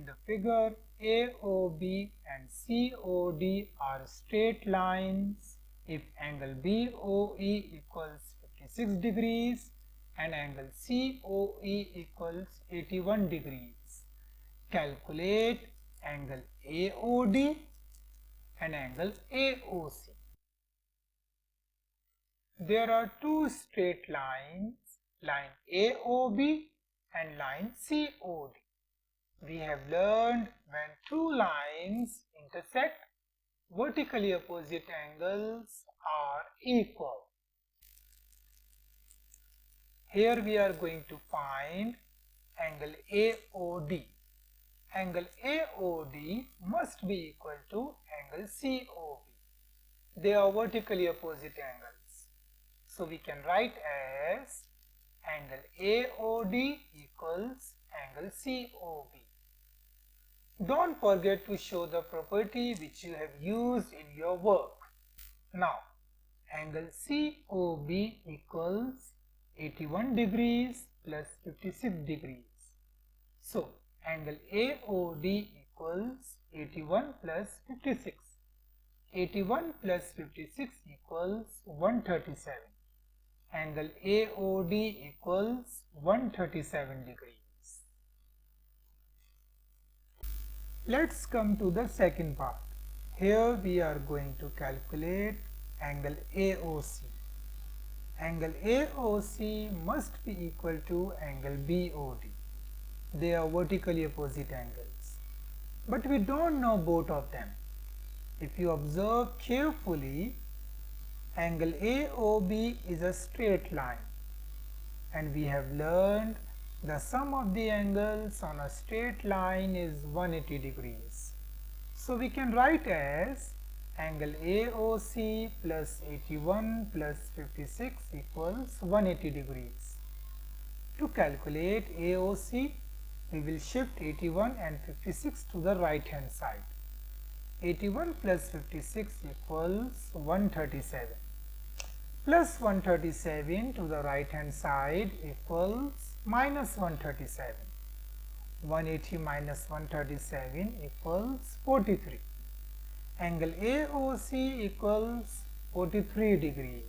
the figure, AOB and COD are straight lines if angle BOE equals 56 degrees and angle COE equals 81 degrees. Calculate angle AOD and angle AOC. There are two straight lines, line AOB and line COD. We have learned when two lines intersect, vertically opposite angles are equal. Here we are going to find angle AOD. Angle AOD must be equal to angle COB. They are vertically opposite angles. So we can write as angle AOD equals angle COB. Don't forget to show the property which you have used in your work. Now, angle COB equals 81 degrees plus 56 degrees. So, angle AOD equals 81 plus 56. 81 plus 56 equals 137. Angle AOD equals 137 degrees. Let's come to the second part. Here we are going to calculate angle AOC. Angle AOC must be equal to angle BOD. They are vertically opposite angles. But we don't know both of them. If you observe carefully, angle AOB is a straight line, and we have learned the sum of the angles on a straight line is 180 degrees. So we can write as angle AOC plus 81 plus 56 equals 180 degrees. To calculate AOC, we will shift 81 and 56 to the right hand side. 81 plus 56 equals 137. Plus 137 to the right hand side equals minus 137. 180 minus 137 equals 43. Angle AOC equals 43 degrees.